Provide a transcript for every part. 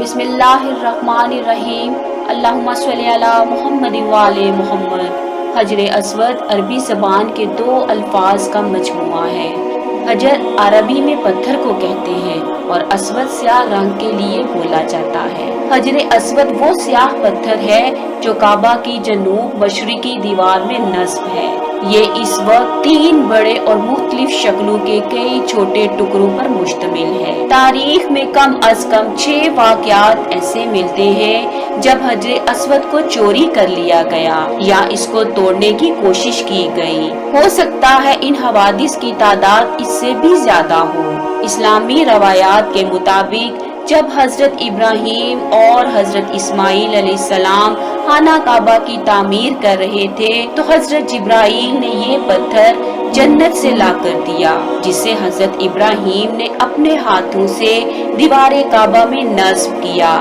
बिस्मिल्लाहिर्रहमानिर्रहीम। अल्लाहुम्मा सल्ली अला मुहम्मद व आले मुहम्मद। हजर अस्वद अरबी ज़बान के दो अल्फाज का मजमुआ है। हजर अरबी में पत्थर को कहते हैं और अस्वद स्याह रंग के लिए बोला जाता है। हजर अस्वद वो स्याह पत्थर है जो काबा की जनूब मशरिकी दीवार में नस्ब है। ये इस वक्त 3 बड़े और मुख्तलिफ शक्लों के कई छोटे टुकड़ों पर मुश्तमिल है। तारीख में कम अज कम 6 वाक़यात ऐसे मिलते हैं जब हजर अस्वद को चोरी कर लिया गया या इसको तोड़ने की कोशिश की गई। हो सकता है इन हवादिस की तादाद इससे भी ज्यादा हो। इस्लामी रवायात के मुताबिक जब हजरत इब्राहिम और हजरत इस्माइल अलैहिस्सलाम खाना काबा की तामीर कर रहे थे तो हजरत जिब्राइल ने ये पत्थर जन्नत से ला कर दिया, जिसे हजरत इब्राहिम ने अपने हाथों से दीवारे काबा में नस्ब किया।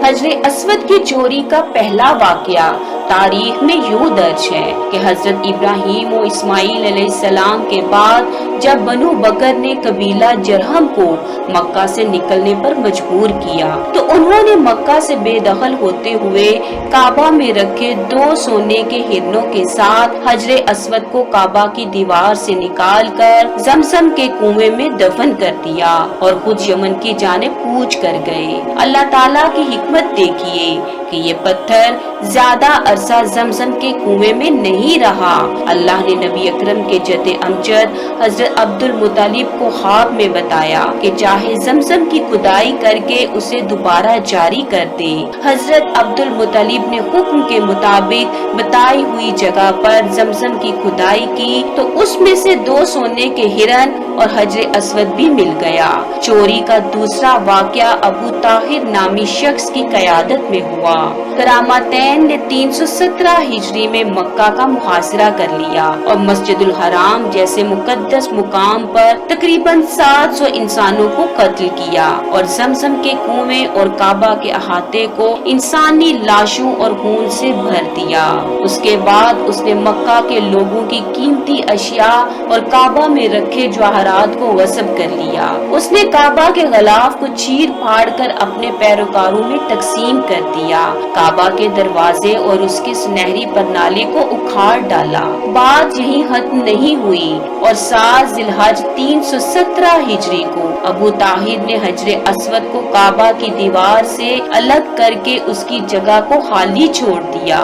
हजर अस्वद की चोरी का पहला वाकया तारीख में यूं दर्ज है कि हजरत इब्राहिम और इस्माइल अलैहिस्सलाम के बाद जब बनु बकर ने कबीला जरहम को मक्का से निकलने पर मजबूर किया तो उन्होंने मक्का से बेदखल होते हुए काबा में रखे 2 सोने के हिरनों के साथ हजर अस्वद को काबा की दीवार से निकालकर जमजम के कुएं में दफन कर दिया और खुद यमन की जानिब कूच कर गए। अल्लाह ताला की हिकमत देखिए कि ये पत्थर ज्यादा अरसा जमजम के कुएं में नहीं रहा। अल्लाह ने नबी अकरम के जद्दे अमजद हजरत अब्दुल मुत्तलिब को ख्वाब में बताया कि चाहे जमजम की खुदाई करके उसे दोबारा जारी कर दे। हजरत अब्दुल मुत्तलिब ने हुक्म के मुताबिक बताई हुई जगह पर जमजम की खुदाई की तो उसमें से 2 सोने के हिरन और हजर अस्वद भी मिल गया। चोरी का दूसरा वाकया अबू ताहिर नामी शख्स की क़यादत में हुआ। करामातैन ने 317 हिजरी में मक्का का मुहासरा कर लिया और मस्जिदुल हराम जैसे मुकद्दस मुकाम पर तकरीबन 700 इंसानों को कत्ल किया और जमजम के कुएं और काबा के अहाते को इंसानी लाशों और खून से भर दिया। उसके बाद उसने मक्का के लोगों की कीमती अशिया और काबा में रखे जवाहरात को वसब कर लिया। उसने काबा के गलाफ को चीर फाड़ कर अपने पैरोकारों में तकसीम कर दिया। काबा के दरवाजे और उसके सुनहरी प्रणाली को उखाड़ डाला। बात यही खत्म नहीं हुई और 7 जिलहज 317 हिजरी को अबू ताहिर ने हजर अस्वद को काबा की दीवार से अलग करके उसकी जगह को खाली छोड़ दिया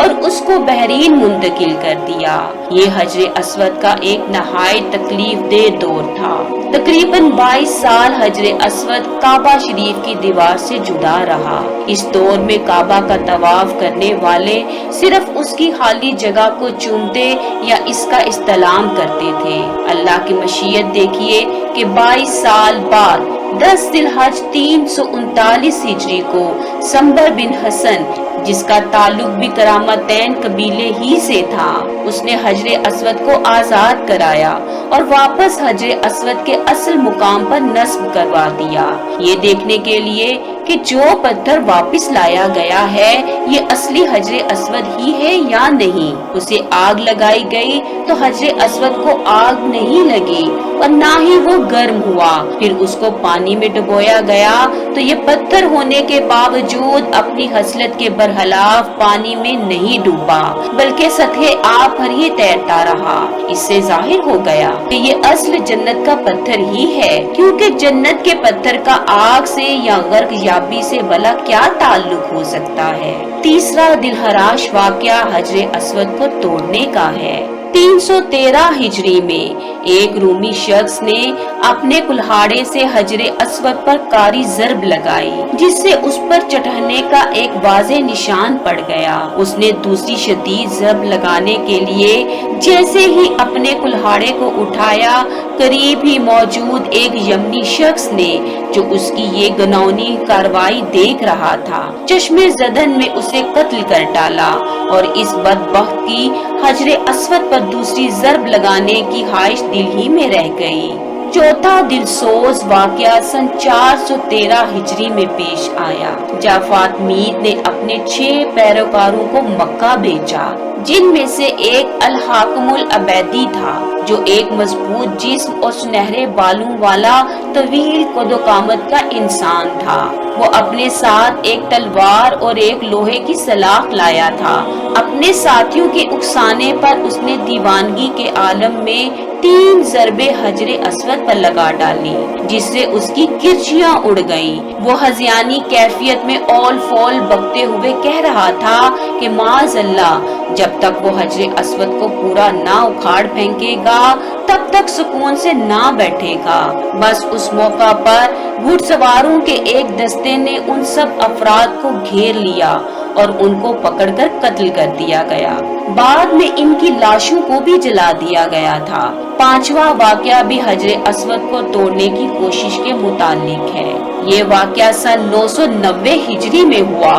और उसको बहरीन मुंतकिल कर दिया। ये हजर अस्वद का एक नहायत तकलीफ दे दौर था। तकरीबन 22 साल हजर अस्वद काबा शरीफ की दीवार से जुदा रहा। इस दौर में काबा का तवाफ करने वाले सिर्फ उसकी खाली जगह को चूमते या इसका इस्तलाम करते थे। अल्लाह की मशीयत देखिए कि 22 साल बाद 10 जिलहज 339 हिजरी को संबर बिन हसन, जिसका ताल्लुक भी करामातैन कबीले ही से था, उसने हजर अस्वद को आजाद कराया और वापस हजर अस्वद के असल मुकाम पर नस्ब करवा दिया। ये देखने के लिए कि जो पत्थर वापस लाया गया है ये असली हजर अस्वद ही है या नहीं। उसे आग लगाई गई तो हजर अस्वद को आग नहीं लगी और ना ही वो गर्म हुआ। फिर उसको पानी में डुबोया गया तो ये पत्थर होने के बावजूद अपनी हसलत के बरखिलाफ पानी में नहीं डूबा बल्कि सतह आब पर ही तैरता रहा। इससे जाहिर हो गया कि ये असल जन्नत का पत्थर ही है, क्योंकि जन्नत के पत्थर का आग से या गर्क याबी से भला क्या ताल्लुक हो सकता है। तीसरा दिलहराश वाकया हजर अस्वद को तोड़ने का है। 313 हिजरी में एक रूमी शख्स ने अपने कुल्हाड़े से हजरे अस्वद पर कारी जरब लगाई, जिससे उस पर चढ़ने का एक वाज़े निशान पड़ गया। उसने दूसरी शदीद जरब लगाने के लिए जैसे ही अपने कुल्हाड़े को उठाया, करीब ही मौजूद एक यमनी शख्स ने, जो उसकी ये घिनौनी कार्रवाई देख रहा था, चश्मे जदन में उसे कत्ल कर डाला और इस बदबख्त की हजरे अस्वद पर दूसरी जरब लगाने की ख्वाहिश दिल ही में रह गई। चौथा दिलसोज वाकया सन 413 हिजरी में पेश आया, जब फातमीद ने अपने 6 पैरोकारों को मक्का भेजा, जिनमें से एक अल हाकिमुल अबैदी था, जो एक मजबूत जिस्म और सुनहरे बालों वाला طویل قد و قامت کا انسان تھا۔ وہ اپنے ساتھ ایک تلوار اور ایک لوہے کی سلاخ لایا تھا۔ اپنے ساتھیوں کے اکسانے پر اس نے دیوانگی کے عالم میں 3 ضربیں حجر اسود پر لگا ڈالی، جس سے اس کی کرچیاں اڑ گئیں۔ وہ ہذیانی کیفیت میں اول فول بکتے ہوئے کہہ رہا تھا کہ معاذ اللہ، جب تک وہ حجر اسود کو پورا نہ اکھاڑ پھینکے گا تب تک سکون سے نہ بیٹھے گا۔ بس اس موقع پر گھڑ سواروں کے ایک دستے نے ان سب افراد کو گھیر لیا اور ان کو پکڑ کر قتل کر دیا گیا۔ بعد میں ان کی لاشوں کو بھی جلا دیا گیا تھا۔ 5واں واقعہ بھی حجر اسود کو توڑنے کی کوشش کے متعلق ہے۔ یہ واقعہ سن 990 ہجری میں ہوا،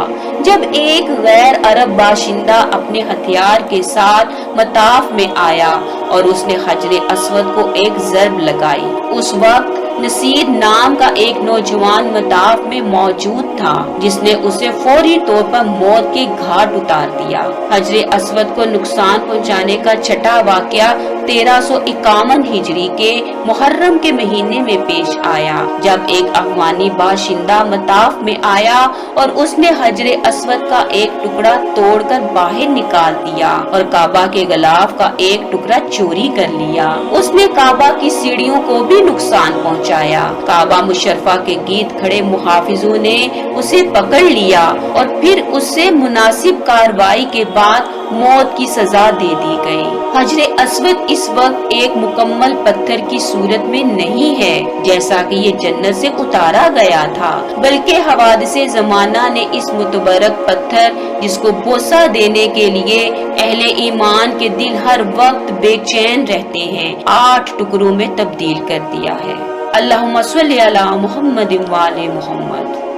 جب ایک غیر عرب باشندہ اپنے ہتھیار کے ساتھ مطاف میں آیا اور اس نے حجر اسود کو ایک ضرب لگائی۔ اس وقت نصیر نام کا ایک نوجوان مطاف میں موجود تھا، جس نے اسے فوری طور پر موت کے گھاٹ اتار دیا۔ حجر اسود کو نقصان پہنچانے کا چھٹا واقعہ 1351 ہجری کے محرم کے مہینے میں پیش آیا، جب ایک افغانی باشندہ مطاف میں آیا اور اس نے حجر اسود کا ایک ٹکڑا توڑ کر باہر نکال دیا اور کعبہ کے غلاف کا ایک ٹکڑا چوری کر لیا۔ اس نے کعبہ کی سیڑھیوں کو بھی نقصان پہنچایا۔ کعبہ مشرفہ کے گرد کھڑے محافظوں نے اسے پکڑ لیا اور پھر اسے مناسب کارروائی کے بعد موت کی سزا دے دی گئی۔ حجر اسود اس وقت ایک مکمل پتھر کی صورت میں نہیں ہے جیسا کہ یہ جنت سے اتارا گیا تھا، بلکہ حوادث زمانہ نے اس متبرک پتھر، جس کو بوسہ دینے کے لیے اہل ایمان کے دل ہر وقت بے چین رہتے ہیں، 8 ٹکڑوں میں تبدیل کر دیا ہے۔ اللہم صلی علی محمد وآل محمد۔